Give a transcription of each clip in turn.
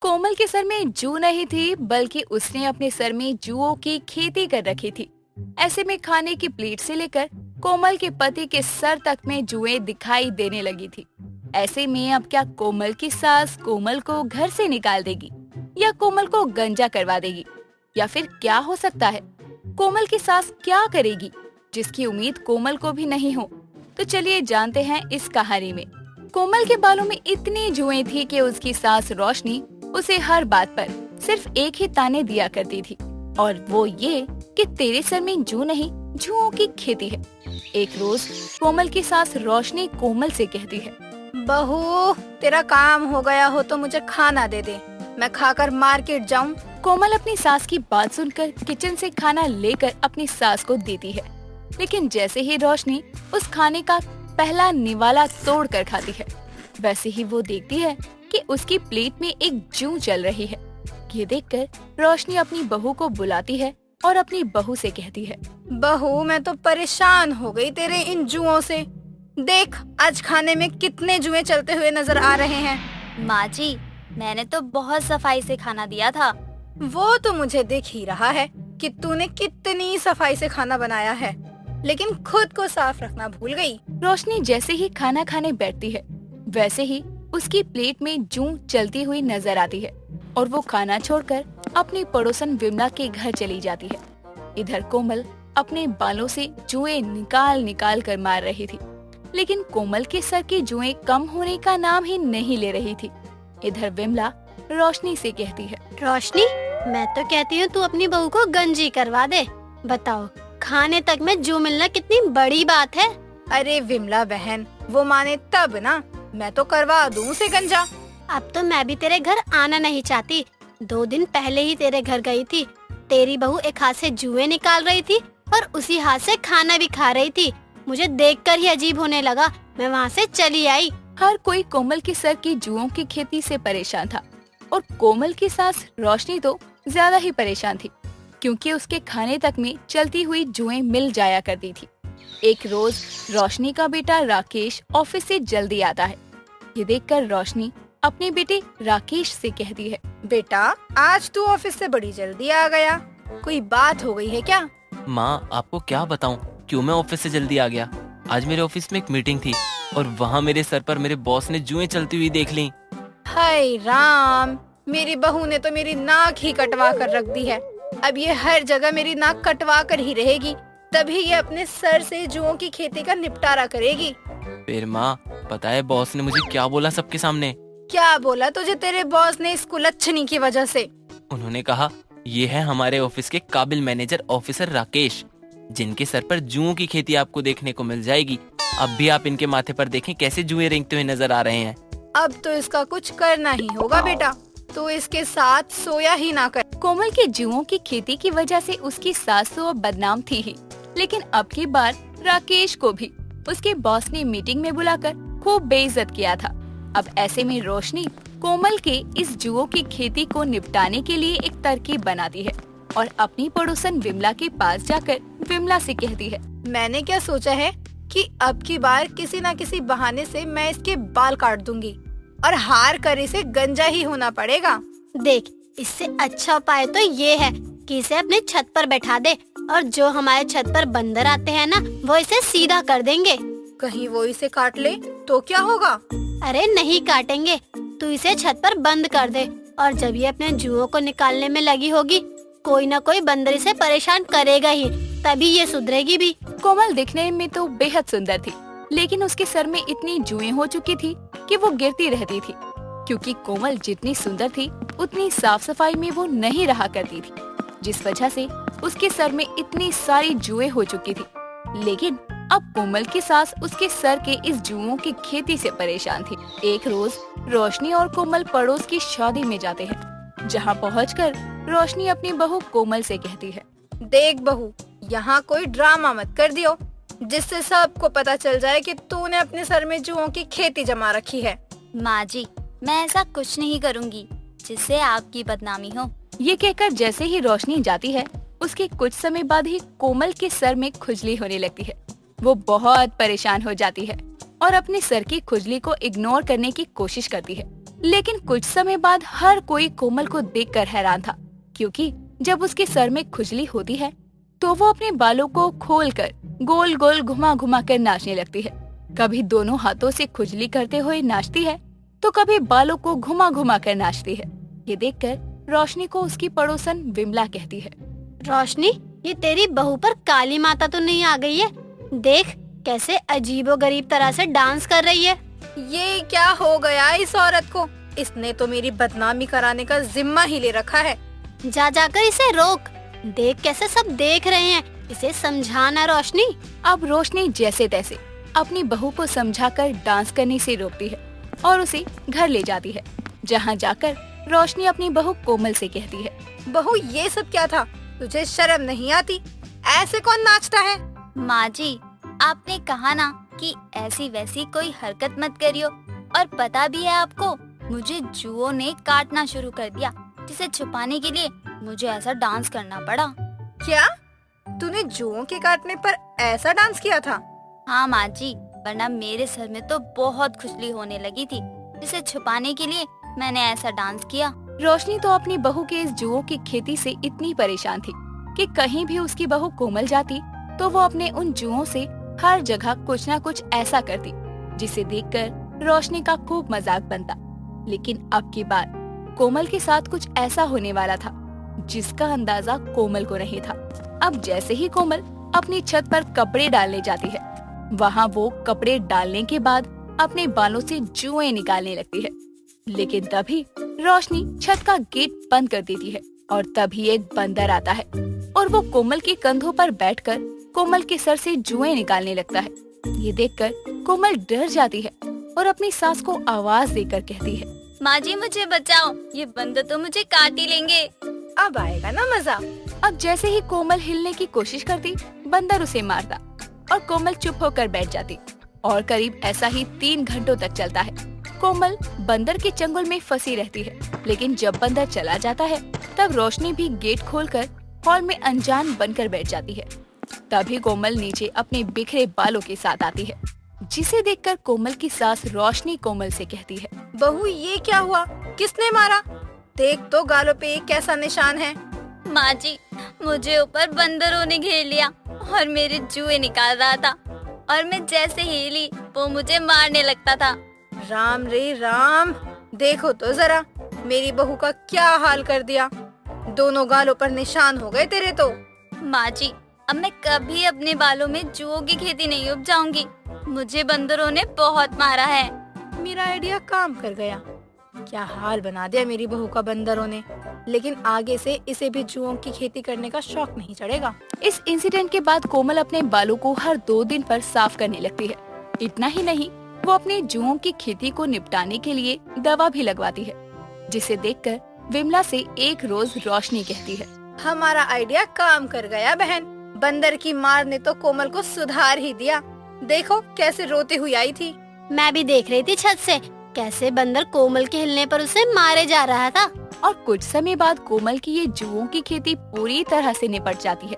कोमल के सर में जू नहीं थी, बल्कि उसने अपने सर में जुओं की खेती कर रखी थी। ऐसे में खाने की प्लेट से लेकर कोमल के पति के सर तक में जुएं दिखाई देने लगी थी। ऐसे में अब क्या कोमल की सास कोमल को घर से निकाल देगी या कोमल को गंजा करवा देगी, या फिर क्या हो सकता है? कोमल की सास क्या करेगी जिसकी उम्मीद कोमल को भी नहीं हो? तो चलिए जानते हैं इस कहानी में। कोमल के बालों में इतनी जुएं थी कि उसकी सास रोशनी उसे हर बात पर सिर्फ एक ही ताने दिया करती थी, और वो ये कि तेरे सर में जू नहीं, जुओं की खेती है। एक रोज कोमल की सास रोशनी कोमल से कहती है, बहू, तेरा काम हो गया हो तो मुझे खाना दे दे, मैं खाकर मार्केट जाऊं। कोमल अपनी सास की बात सुनकर किचन से खाना लेकर अपनी सास को देती है, लेकिन जैसे ही रोशनी उस खाने का पहला निवाला तोड़ कर खाती है, वैसे ही वो देखती है कि उसकी प्लेट में एक जू चल रही है। ये देखकर रोशनी अपनी बहू को बुलाती है और अपनी बहू से कहती है, बहू, मैं तो परेशान हो गई तेरे इन जुओं से। देख, आज खाने में कितने जुएं चलते हुए नजर आ रहे हैं। माँ जी, मैंने तो बहुत सफाई से खाना दिया था। वो तो मुझे दिख ही रहा है कि तूने कितनी सफाई से खाना बनाया है, लेकिन खुद को साफ रखना भूल गई। रोशनी जैसे ही खाना खाने बैठती है, वैसे ही उसकी प्लेट में जू चलती हुई नजर आती है और वो खाना छोड़कर अपनी पड़ोसन विमला के घर चली जाती है। इधर कोमल अपने बालों से जुएं निकाल निकाल कर मार रही थी, लेकिन कोमल के सर की जुएं कम होने का नाम ही नहीं ले रही थी। इधर विमला रोशनी से कहती है, रोशनी, मैं तो कहती हूँ तू अपनी बहू को गंजी करवा दे। बताओ, खाने तक में जू मिलना कितनी बड़ी बात है। अरे विमला बहन, वो माने तब ना, मैं तो करवा दूं उसे गंजा। अब तो मैं भी तेरे घर आना नहीं चाहती। 2 दिन पहले ही तेरे घर गई थी। तेरी बहू एक हाथ से जुएं निकाल रही थी और उसी हाथ से खाना भी खा रही थी। मुझे देखकर ही अजीब होने लगा। मैं वहाँ से चली आई। हर कोई कोमल के सर की जुओं की खेती से परेशान था, और कोमल की सास रोशनी तो ज्यादा ही परेशान थी, क्योंकि उसके खाने तक में चलती हुई जुएं मिल जाया करती थी। एक रोज रोशनी का बेटा राकेश ऑफिस से जल्दी आता है। ये देखकर रोशनी अपने बेटे राकेश से कहती है, बेटा, आज तू ऑफिस से बड़ी जल्दी आ गया, कोई बात हो गई है क्या? माँ, आपको क्या बताऊँ क्यों मैं ऑफिस से जल्दी आ गया। आज मेरे ऑफिस में एक मीटिंग थी और वहाँ मेरे सर पर मेरे बॉस ने जुएं चलती हुई देख ली। हाय राम, मेरी बहू ने तो मेरी नाक ही कटवा कर रख दी है। अब ये हर जगह मेरी नाक कटवा कर ही रहेगी, तभी ये अपने सर से जुओं की खेती का निपटारा करेगी। फिर माँ, पता है बॉस ने मुझे क्या बोला सबके सामने? क्या बोला तुझे तेरे बॉस ने इस कुलच्छनी की वजह से? उन्होंने कहा, ये है हमारे ऑफिस के काबिल मैनेजर ऑफिसर राकेश, जिनके सर पर जुओं की खेती आपको देखने को मिल जाएगी। अब भी आप इनके माथे पर देखें कैसे जुएं रेंगते हुए नजर आ रहे हैं। अब तो इसका कुछ करना ही होगा बेटा, तो इसके साथ सोया ही ना कर। कोमल के जुओं की खेती की वजह से उसकी सास तो अब बदनाम थी ही, लेकिन अब की बार राकेश को भी उसके बॉस ने मीटिंग में बुलाकर खूब बेइज्जत किया था। अब ऐसे में रोशनी कोमल के इस जुओं की खेती को निपटाने के लिए एक तरकीब बनाती है और अपनी पड़ोसन विमला के पास जाकर विमला से कहती है, मैंने क्या सोचा है कि अब की बार किसी न किसी बहाने से मैं इसके बाल काट दूंगी और हार कर इसे गंजा ही होना पड़ेगा। देख, इससे अच्छा उपाय तो ये है कि इसे अपने छत पर बैठा दे, और जो हमारे छत पर बंदर आते हैं ना, वो इसे सीधा कर देंगे। कहीं वो इसे काट ले तो क्या होगा? अरे नहीं काटेंगे, तू इसे छत पर बंद कर दे, और जब ये अपने जुओं को निकालने में लगी होगी, कोई न कोई बंदर इसे परेशान करेगा ही, तभी ये सुधरेगी भी। कोमल दिखने में तो बेहद सुंदर थी, लेकिन उसके सर में इतनी जुएं हो चुकी थी कि वो गिरती रहती थी, क्योंकि कोमल जितनी सुंदर थी उतनी साफ सफाई में वो नहीं रहा करती थी, जिस वजह से उसके सर में इतनी सारी जुएं हो चुकी थी। लेकिन अब कोमल की सास उसके सर के इस जुओं की खेती से परेशान थी। एक रोज रोशनी और कोमल पड़ोस की शादी में जाते हैं, जहाँ पहुंचकर रोशनी अपनी बहू कोमल से कहती है, देख बहू, यहाँ कोई ड्रामा मत कर दियो, जिससे सबको पता चल जाए कि तूने अपने सर में जुओं की खेती जमा रखी है। माँ जी, मैं ऐसा कुछ नहीं करूँगी जिससे आपकी बदनामी हो। ये कहकर जैसे ही रोशनी जाती है, उसके कुछ समय बाद ही कोमल के सर में खुजली होने लगती है। वो बहुत परेशान हो जाती है और अपने सर की खुजली को इग्नोर करने की कोशिश करती है, लेकिन कुछ समय बाद हर कोई कोमल को देखकर हैरान था, क्योंकि जब उसके सर में खुजली होती है तो वो अपने बालों को खोलकर गोल गोल घुमा घुमा कर नाचने लगती है। कभी दोनों हाथों से खुजली करते हुए नाचती है तो कभी बालों को घुमा घुमा कर नाचती है। ये देखकर रोशनी को उसकी पड़ोसन विमला कहती है, रोशनी, ये तेरी बहू पर काली माता तो नहीं आ गई है? देख कैसे अजीबोगरीब तरह से डांस कर रही है। ये क्या हो गया इस औरत को? इसने तो मेरी बदनामी कराने का जिम्मा ही ले रखा है। जा जाकर इसे रोक। देख कैसे सब देख रहे हैं, इसे समझाना रोशनी। अब रोशनी जैसे तैसे अपनी बहू को समझाकर डांस करने से रोकती है और उसे घर ले जाती है, जहाँ जाकर रोशनी अपनी बहू कोमल से कहती है, बहू ये सब क्या था? तुझे शर्म नहीं आती? ऐसे कौन नाचता है? माँ जी, आपने कहा ना कि ऐसी वैसी कोई हरकत मत करियो, और पता भी है आपको, मुझे जुओं ने काटना शुरू कर दिया, जिसे छुपाने के लिए मुझे ऐसा डांस करना पड़ा। क्या तूने जुओं के काटने पर ऐसा डांस किया था? हाँ माँ जी, वरना मेरे सर में तो बहुत खुजली होने लगी थी, जिसे छुपाने के लिए मैंने ऐसा डांस किया। रोशनी तो अपनी बहू के इस जुओं की खेती से इतनी परेशान थी कि कहीं भी उसकी बहू कोमल जाती तो वो अपने उन जुओं से हर जगह कुछ न कुछ ऐसा करती, जिसे देखकर रोशनी का खूब मजाक बनता। लेकिन अब की बार कोमल के साथ कुछ ऐसा होने वाला था जिसका अंदाजा कोमल को नहीं था। अब जैसे ही कोमल अपनी छत पर कपड़े डालने जाती है, वहाँ वो कपड़े डालने के बाद अपने बालों से जुएं निकालने लगती है। लेकिन तभी रोशनी छत का गेट बंद कर देती है और तभी एक बंदर आता है और वो कोमल के कंधों पर बैठकर कोमल के सर से जुएं निकालने लगता है। ये देखकर कोमल डर जाती है और अपनी सास को आवाज देकर कहती है, माँ जी मुझे बचाओ, ये बंदर तो मुझे काट ही लेंगे। अब आएगा ना मजा। अब जैसे ही कोमल हिलने की कोशिश करती, बंदर उसे मारता और कोमल चुप होकर बैठ जाती। और करीब ऐसा ही 3 घंटों तक चलता है। कोमल बंदर के चंगुल में फंसी रहती है, लेकिन जब बंदर चला जाता है तब रोशनी भी गेट खोलकर हॉल में अनजान बनकर बैठ जाती है। तभी कोमल नीचे अपने बिखरे बालों के साथ आती है, जिसे देखकर कोमल की सास रोशनी कोमल से कहती है, बहू ये क्या हुआ? किसने मारा? देख तो गालों पे एक कैसा निशान है। माँ जी, मुझे ऊपर बंदरों ने घेर लिया और मेरे जुए निकाल रहा था, और मैं जैसे ही हिली वो मुझे मारने लगता था। राम रे राम, देखो तो जरा मेरी बहू का क्या हाल कर दिया। दोनों गालों पर निशान हो गए तेरे तो। माँ जी, अब मैं कभी अपने बालों में जुओं की खेती नहीं उपजाऊंगी। मुझे बंदरों ने बहुत मारा है। मेरा आइडिया काम कर गया। क्या हाल बना दिया मेरी बहू का बंदरों ने। लेकिन आगे से इसे भी जुओं की खेती करने का शौक नहीं चढ़ेगा। इस इंसिडेंट के बाद कोमल अपने बालों को हर 2 दिन पर साफ करने लगती है। इतना ही नहीं, वो अपने जुओं की खेती को निपटाने के लिए दवा भी लगवाती है, जिसे देखकर विमला से एक रोज रोशनी कहती है, हमारा आइडिया काम कर गया बहन। बंदर की मार ने तो कोमल को सुधार ही दिया। देखो कैसे रोती हुई आई थी। मैं भी देख रही थी छत से कैसे बंदर कोमल के हिलने पर उसे मारे जा रहा था। और कुछ समय बाद कोमल की ये जुओं की खेती पूरी तरह से निपट जाती है।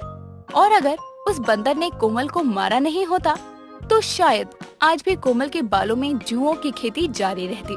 और अगर उस बंदर ने कोमल को मारा नहीं होता तो शायद आज भी कोमल के बालों में जुओं की खेती जारी रहती।